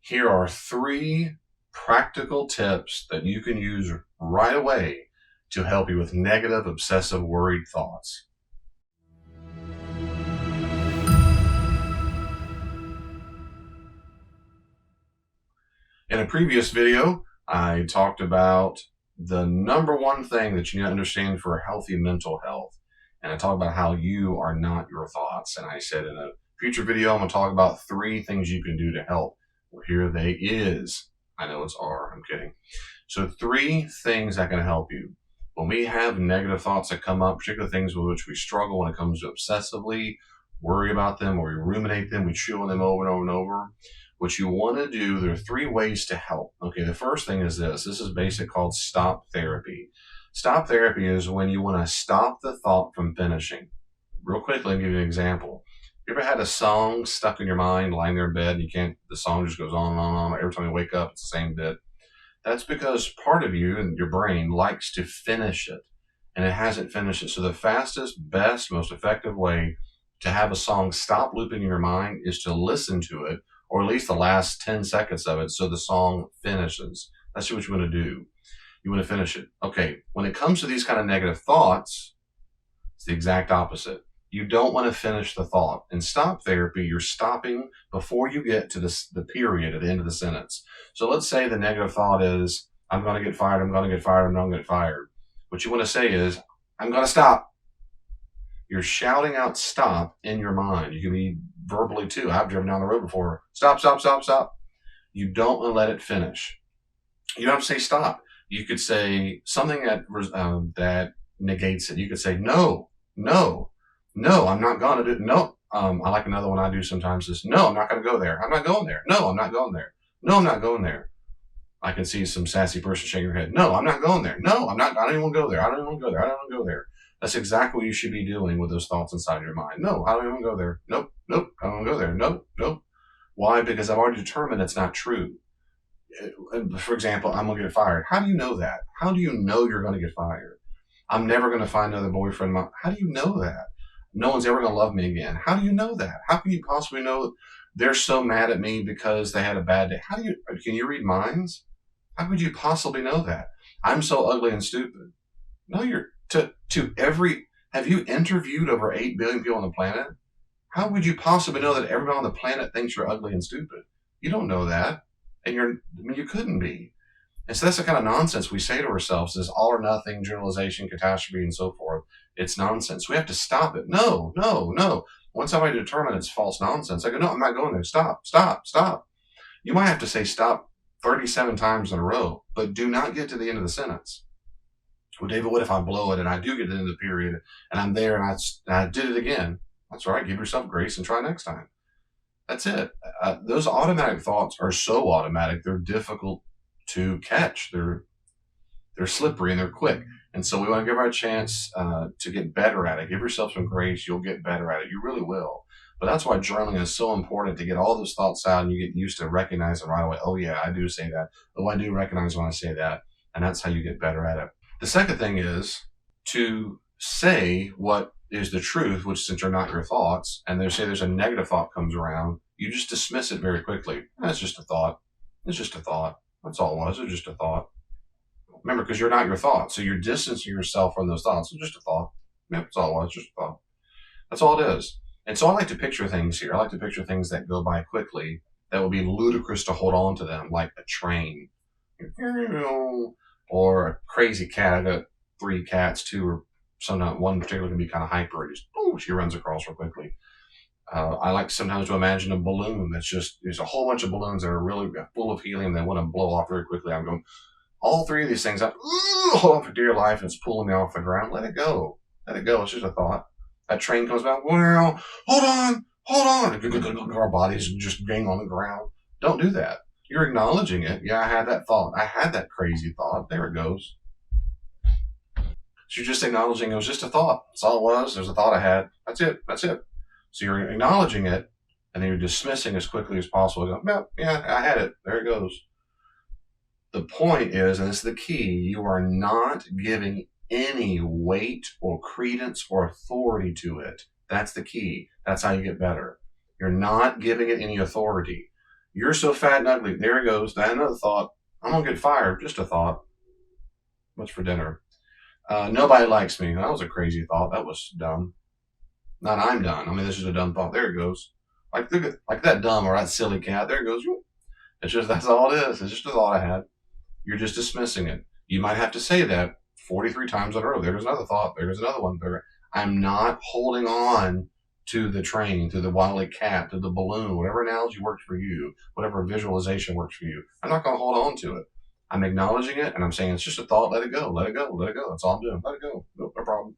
Here are 3 practical tips that you can use right away to help you with negative, obsessive, worried thoughts. In a previous video, I talked about the number one thing that you need to understand for healthy mental health. And I talked about how you are not your thoughts. And I said in a future video, I'm going to talk about 3 things you can do to help. Well, here they is. I know it's R, I'm kidding. So 3 things that can help you. When we have negative thoughts that come up, particular things with which we struggle when it comes to obsessively worry about them, or we ruminate them, we chew on them over and over and over. What you want to do, there are 3 ways to help. Okay, the first thing is this. This is basic, called stop therapy. Stop therapy is when you want to stop the thought from finishing. Real quickly, I'll give you an example. You ever had a song stuck in your mind, lying there in bed, and the song just goes on and on and on. Every time you wake up, it's the same bit. That's because part of you and your brain likes to finish it, and it hasn't finished it. So the fastest, best, most effective way to have a song stop looping in your mind is to listen to it, or at least the last 10 seconds of it, so the song finishes. That's what you want to do. You want to finish it. Okay, when it comes to these kind of negative thoughts, it's the exact opposite. You don't want to finish the thought. In stop therapy, you're stopping before you get to the period at the end of the sentence. So let's say the negative thought is, I'm going to get fired, I'm going to get fired, I'm going to get fired. What you want to say is, I'm going to stop. You're shouting out stop in your mind. You can be verbally too. I've driven down the road before. Stop, stop, stop, stop. You don't want to let it finish. You don't have to say stop. You could say something that negates it. You could say, no, no, no, I'm not going to do it. No. I like another one I do sometimes is, no, I'm not going to go there. I'm not going there. No, I'm not going there. No, I'm not going there. I can see some sassy person shaking their head. No, I'm not going there. No, I'm not. I don't even want to go there. I don't even want to go there. I don't want to go there. That's exactly what you should be doing with those thoughts inside your mind. No, I don't even want to go there. Nope, nope, I don't want to go there. Nope, nope. Why? Because I've already determined it's not true. For example, I'm going to get fired. How do you know that? How do you know you're going to get fired? I'm never going to find another boyfriend. How do you know that? No one's ever going to love me again. How do you know that? How can you possibly know they're so mad at me because they had a bad day? Can you read minds? How could you possibly know that? I'm so ugly and stupid. No, have you interviewed over 8 billion people on the planet? How would you possibly know that everybody on the planet thinks you're ugly and stupid? You don't know that. And you couldn't be. And so that's the kind of nonsense we say to ourselves, is all or nothing, generalization, catastrophe, and so forth. It's nonsense. We have to stop it. No, no, no. Once I've already determined it's false nonsense, I go, no, I'm not going there. Stop, stop, stop. You might have to say stop 37 times in a row, but do not get to the end of the sentence. Well, David, what if I blow it and I do get to the end of the period and I'm there and I did it again? That's right. Give yourself grace and try next time. That's it. Those automatic thoughts are so automatic, they're difficult to catch. They're slippery and they're quick. And so we want to give our chance to get better at it. Give yourself some grace. You'll get better at it. You really will. But that's why journaling is so important, to get all those thoughts out and you get used to recognizing right away. Oh, yeah, I do say that. Oh, I do recognize when I say that. And that's how you get better at it. The second thing is to say what is the truth, which, since you're not your thoughts, and they say there's a negative thought comes around, you just dismiss it very quickly. That's just a thought. It's just a thought. That's all it was. It was just a thought. Remember, because you're not your thoughts, so you're distancing yourself from those thoughts. It's just a thought. Yep, that's all it was. Just a thought. That's all it is. And so I like to picture things here. I like to picture things that go by quickly that would be ludicrous to hold on to them, like a train, or a crazy cat. I got 3 cats, 2 or sometimes one particular can be kind of hyper. She runs across real quickly. I like sometimes to imagine a balloon there's a whole bunch of balloons that are really full of helium that want to blow off very quickly. I'm going, all 3 of these things, hold on for dear life, and it's pulling me off the ground. Let it go. Let it go. It's just a thought. That train comes back. Well, hold on. Our bodies just gang on the ground. Don't do that. You're acknowledging it. Yeah, I had that thought. I had that crazy thought. There it goes. So you're just acknowledging it was just a thought. That's all it was. There's a thought I had. That's it. That's it. So you're acknowledging it, and then you're dismissing as quickly as possible. You go, yeah, I had it. There it goes. The point is, and this is the key, you are not giving any weight or credence or authority to it. That's the key. That's how you get better. You're not giving it any authority. You're so fat and ugly. There it goes. That another thought. I'm going to get fired. Just a thought. What's for dinner? Nobody likes me. That was a crazy thought. That was dumb. Not I'm done. I mean, this is a dumb thought. There it goes. Like, like that dumb or that silly cat. There it goes. It's just, that's all it is. It's just a thought I had. You're just dismissing it. You might have to say that 43 times in a row. There's another thought. There's another one. I'm not holding on to the train, to the wily cat, to the balloon, whatever analogy works for you, whatever visualization works for you. I'm not going to hold on to it. I'm acknowledging it and I'm saying it's just a thought. Let it go. Let it go. Let it go. That's all I'm doing. Let it go. Nope, no problem.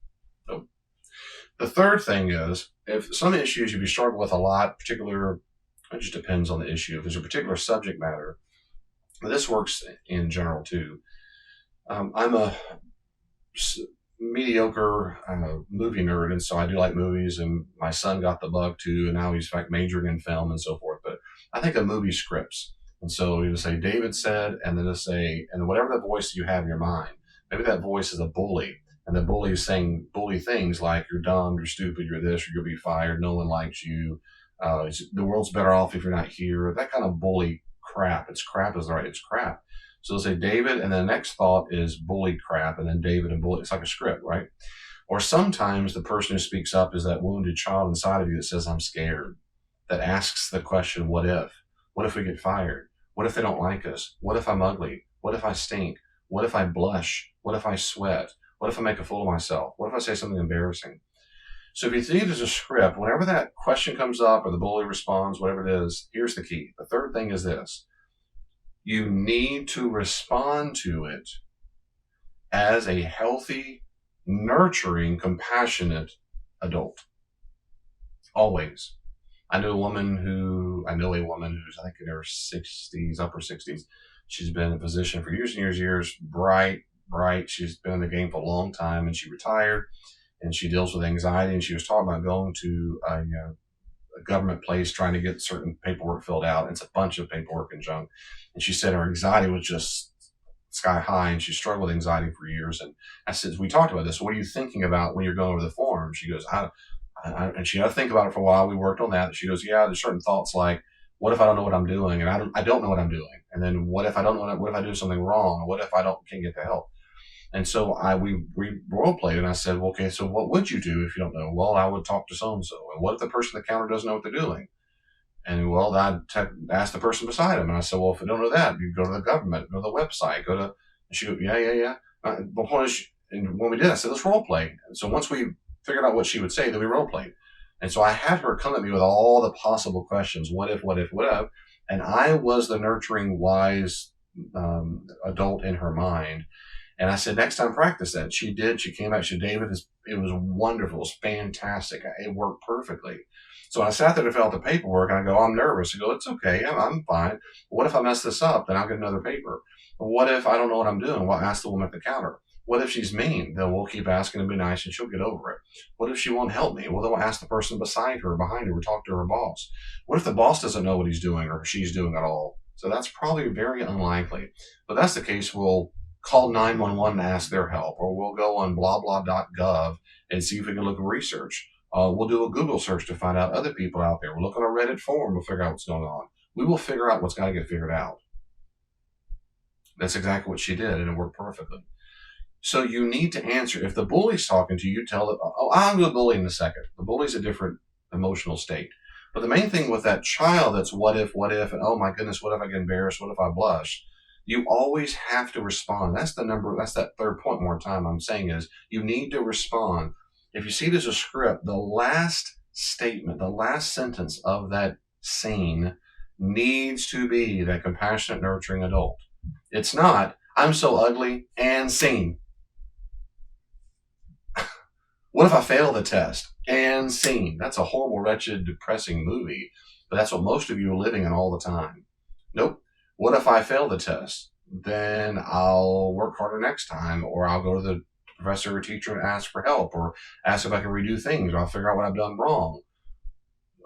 Nope. The third thing is, if some issues you struggle with a lot, particular, it just depends on the issue. If there's a particular subject matter, this works in general too. I'm a mediocre movie nerd, and so I do like movies, and my son got the bug too, and now he's like majoring in film and so forth. But I think of movie scripts, and so you say David said, and then to say, and whatever the voice you have in your mind, maybe that voice is a bully, and the bully is saying bully things like you're dumb, you're stupid, you're this, you're gonna be fired, no one likes you, the world's better off if you're not here. That kind of bully crap. It's crap is right. It's crap. So they'll say David, and the next thought is bully crap, and then David and bully. It's like a script, right? Or sometimes the person who speaks up is that wounded child inside of you that says, I'm scared, that asks the question, what if? What if we get fired? What if they don't like us? What if I'm ugly? What if I stink? What if I blush? What if I sweat? What if I make a fool of myself? What if I say something embarrassing? So if you see it as a script, whenever that question comes up or the bully responds, whatever it is, here's the key. The third thing is this. You need to respond to it as a healthy, nurturing, compassionate adult. Always. I know a woman who's, I think in her 60s, upper 60s. She's been in a position for years and years and years, bright. She's been in the game for a long time, and she retired, and she deals with anxiety, and she was talking about going to a government place trying to get certain paperwork filled out. It's a bunch of paperwork and junk. And she said her anxiety was just sky high, and she struggled with anxiety for years. And I said, we talked about this. What are you thinking about when you're going over the form? She goes, and she had to think about it for a while. We worked on that. She goes, yeah, there's certain thoughts like, what if I don't know what I'm doing? And I don't know what I'm doing. And then what if I don't know what if I do something wrong? What if I can't get the help? And so we role played, and I said, well, okay, so what would you do if you don't know? Well, I would talk to so-and-so. And what if the person at the counter doesn't know what they're doing? And well, I'd ask the person beside him. And I said, well, if you don't know that, you go to the government, go to the website, and she goes, yeah. The point is, and when we did, I said, let's role play. And so once we figured out what she would say, then we role played. And so I had her come at me with all the possible questions. What if? And I was the nurturing, wise adult in her mind. And I said, next time practice that. She did. She came back. She said, David, it was wonderful. It was fantastic. It worked perfectly. So I sat there to fill out the paperwork, and I go, I'm nervous. I go, it's okay. I'm fine. What if I mess this up? Then I'll get another paper. What if I don't know what I'm doing? Well, ask the woman at the counter. What if she's mean? Then we'll keep asking and be nice, and she'll get over it. What if she won't help me? Well, then we'll ask the person beside her, behind her, or talk to her boss. What if the boss doesn't know what he's doing or she's doing at all? So that's probably very unlikely. But that's the case, we'll call 911 and ask their help, or we'll go on blah.gov and see if we can look at research. We'll do a Google search to find out other people out there. We'll look on a Reddit forum to figure out what's going on. We will figure out what's got to get figured out. That's exactly what she did, and it worked perfectly. So you need to answer. If the bully's talking to you, tell it, oh, I'm going to bully in a second. The bully's a different emotional state. But the main thing with that child that's what if, and oh my goodness, what if I get embarrassed? What if I blush? You always have to respond. That's that third point more time I'm saying is you need to respond. If you see it as a script, the last statement, the last sentence of that scene needs to be that compassionate, nurturing adult. It's not, I'm so ugly and scene. What if I fail the test? And scene. That's a horrible, wretched, depressing movie. But that's what most of you are living in all the time. Nope. What if I fail the test? Then I'll work harder next time, or I'll go to the professor or teacher and ask for help, or ask if I can redo things, or I'll figure out what I've done wrong.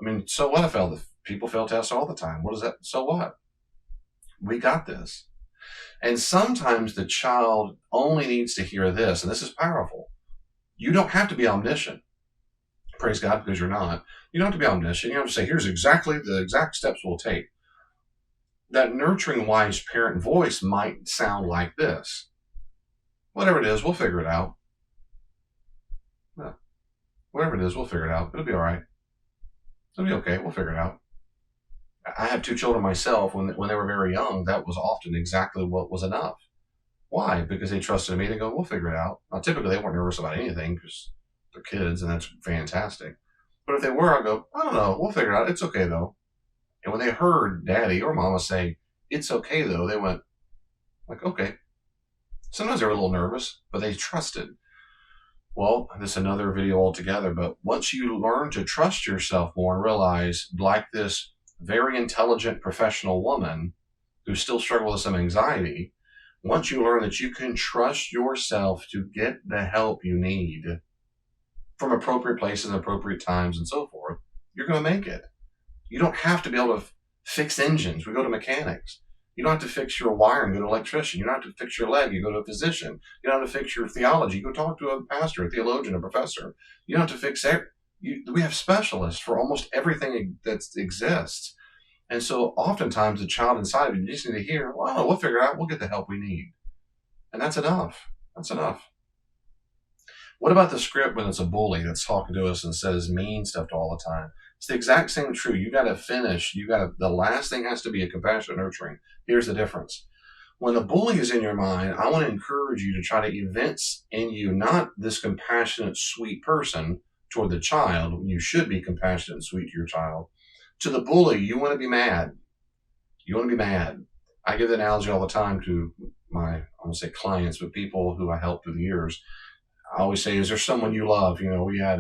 I mean, so what if people fail tests all the time? What is that? So what? We got this. And sometimes the child only needs to hear this, and this is powerful. You don't have to be omniscient. Praise God, because you're not. You don't have to be omniscient. You don't have to say, here's exactly the exact steps we'll take. that nurturing, wise parent voice might sound like this. Whatever it is, we'll figure it out. Yeah. Whatever it is, we'll figure it out. It'll be all right. It'll be okay. We'll figure it out. I have 2 children myself. When they were very young, that was often exactly what was enough. Why? Because they trusted me. They go, we'll figure it out. Now, typically, they weren't nervous about anything because they're kids, and that's fantastic. But if they were, I'd go, I don't know. We'll figure it out. It's okay, though. And when they heard daddy or mama say, it's okay, though, they went, like, okay. Sometimes they were a little nervous, but they trusted. Well, this is another video altogether, but once you learn to trust yourself more and realize, like this very intelligent professional woman who still struggles with some anxiety, once you learn that you can trust yourself to get the help you need from appropriate places, appropriate times, and so forth, you're going to make it. You don't have to be able to fix engines. We go to mechanics. You don't have to fix your wiring, go to an electrician. You don't have to fix your leg, you go to a physician. You don't have to fix your theology, you go talk to a pastor, a theologian, a professor. You don't have to fix we have specialists for almost everything that exists. And so oftentimes the child inside of you just need to hear, well, we'll figure it out, we'll get the help we need. And that's enough. That's enough. What about the script when it's a bully that's talking to us and says mean stuff all the time? It's the exact same true. You got to finish. The last thing has to be a compassionate nurturing. Here's the difference. When the bully is in your mind, I want to encourage you to try to evince in you not this compassionate, sweet person toward the child. You should be compassionate and sweet to your child. To the bully, you want to be mad. You want to be mad. I give the analogy all the time to my, I won't say clients, but people who I helped through the years. I always say, is there someone you love? We had,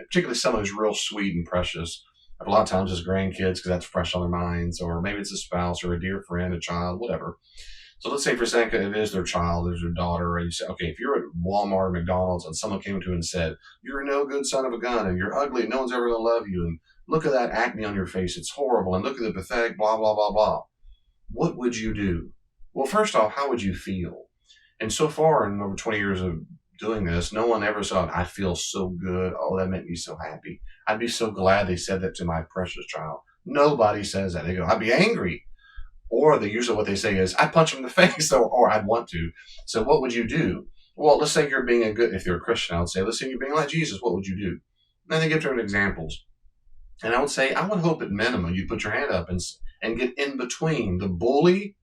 particularly someone who's real sweet and precious. A lot of times it's grandkids because that's fresh on their minds, or maybe it's a spouse or a dear friend, a child, whatever. So let's say for a second it is their child, is their daughter, and you say, okay, if you're at Walmart or McDonald's and someone came to you and said, you're a no good son of a gun and you're ugly and no one's ever going to love you, and look at that acne on your face, it's horrible, and look at the pathetic blah, blah, blah, blah. What would you do? Well, first off, how would you feel? And so far in over 20 years of doing this, no one ever said, I feel so good. Oh, that made me so happy. I'd be so glad they said that to my precious child. Nobody says that. They go, I'd be angry. Or usually what they say is, I'd punch them in the face, or I'd want to. So what would you do? Well, let's say you're being if you're a Christian, I would say, let's say you're being like Jesus, what would you do? Then they give different examples. And I would say, I would hope at minimum you'd put your hand up and get in between the bully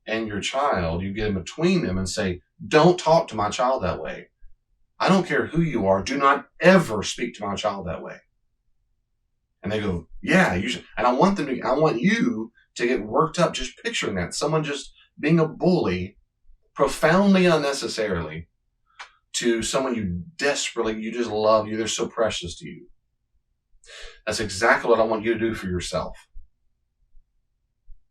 and your child. You get in between them and say, don't talk to my child that way. I don't care who you are. Do not ever speak to my child that way. And they go, yeah, you should. And I want you to get worked up just picturing that. Someone just being a bully profoundly unnecessarily to someone you just love you. They're so precious to you. That's exactly what I want you to do for yourself.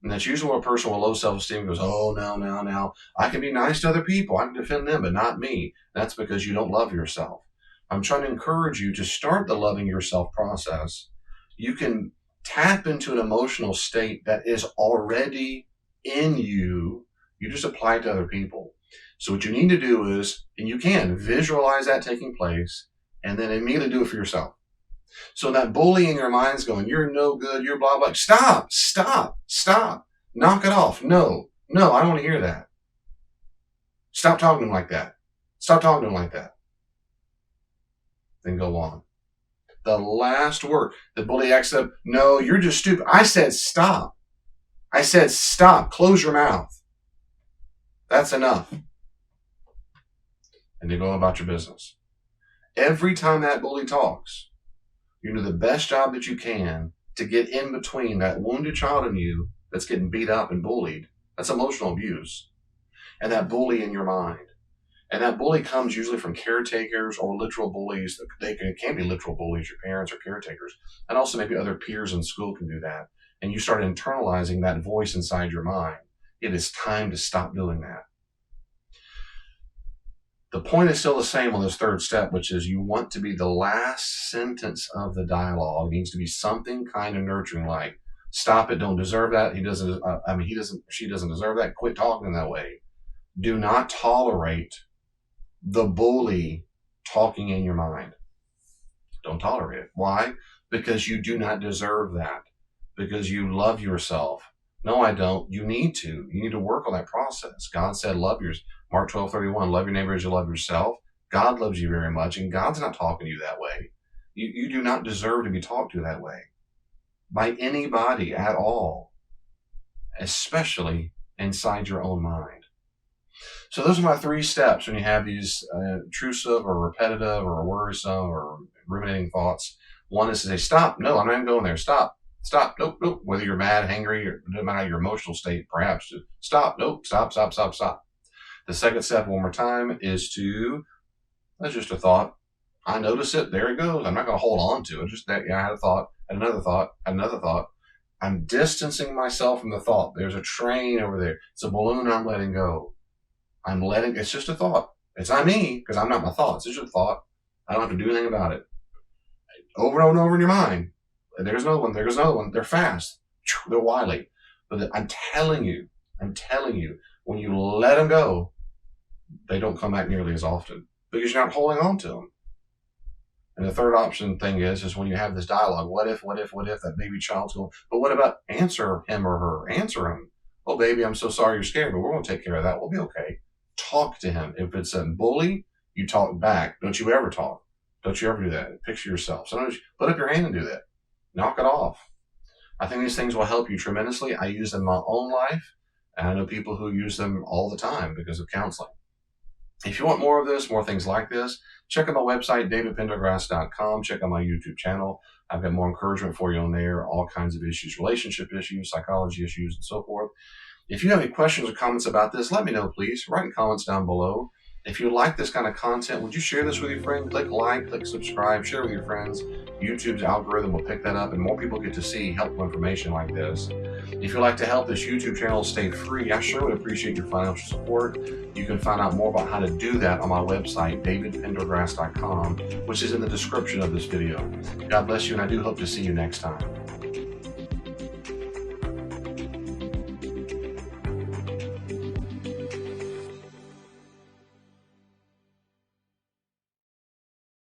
And that's usually when a person with low self-esteem goes, oh, no. I can be nice to other people. I can defend them, but not me. That's because you don't love yourself. I'm trying to encourage you to start the loving yourself process. You can tap into an emotional state that is already in you. You just apply it to other people. So what you need to do is, and you can visualize that taking place, and then immediately do it for yourself. So that bully in your mind's going, you're no good, you're blah, blah. Stop. Knock it off. No, I don't want to hear that. Stop talking to him like that. Then go on. The last word, the bully acts up, no, you're just stupid. I said stop. Close your mouth. That's enough. And then go about your business. Every time that bully talks, you do the best job that you can to get in between that wounded child in you that's getting beat up and bullied. That's emotional abuse. And that bully in your mind. And that bully comes usually from caretakers or literal bullies. They can be literal bullies, your parents or caretakers. And also maybe other peers in school can do that. And you start internalizing that voice inside your mind. It is time to stop doing that. The point is still the same on this third step, which is you want to be the last sentence of the dialogue. It needs to be something kind of nurturing, like, stop it, don't deserve that. She doesn't deserve that. Quit talking that way. Do not tolerate the bully talking in your mind. Don't tolerate it. Why? Because you do not deserve that. Because you love yourself. No, I don't. You need to. You need to work on that process. God said, love yours. Mark 12:31, love your neighbor as you love yourself. God loves you very much, and God's not talking to you that way. You do not deserve to be talked to that way by anybody at all, especially inside your own mind. So those are my 3 steps when you have these intrusive or repetitive or worrisome or ruminating thoughts. One is to say, stop. No, I'm not even going there. Stop. Stop. Nope, nope. Whether you're mad, angry, or no matter your emotional state, perhaps, just stop. Nope. Stop, stop, stop, stop. The second step, one more time, is to, that's just a thought. I notice it. There it goes. I'm not going to hold on to it. Just that, yeah, I had a thought, had another thought, had another thought. I'm distancing myself from the thought. There's a train over there. It's a balloon I'm letting go. It's just a thought. It's not me, because I'm not my thoughts. It's just a thought. I don't have to do anything about it. Over and over and over in your mind. There's another one. There's another one. They're fast. They're wily. But I'm telling you, when you let them go, they don't come back nearly as often because you're not holding on to them. And the third option thing is when you have this dialogue, what if, that baby child's going, but what about answer him or her? Answer him. Oh, baby, I'm so sorry you're scared, but we're going to take care of that. We'll be okay. Talk to him. If it's a bully, you talk back. Don't you ever talk. Don't you ever do that. Picture yourself. Sometimes put up your hand and do that. Knock it off. I think these things will help you tremendously. I use them in my own life, and I know people who use them all the time because of counseling. If you want more of this, more things like this, check out my website, davidpendergrass.com. Check out my YouTube channel. I've got more encouragement for you on there, all kinds of issues, relationship issues, psychology issues, and so forth. If you have any questions or comments about this, let me know, please. Write in comments down below. If you like this kind of content, would you share this with your friend? Click like, click subscribe, share with your friends. YouTube's algorithm will pick that up, and more people get to see helpful information like this. If you'd like to help this YouTube channel stay free, I sure would appreciate your financial support. You can find out more about how to do that on my website, davidpendergrass.com, which is in the description of this video. God bless you, and I do hope to see you next time.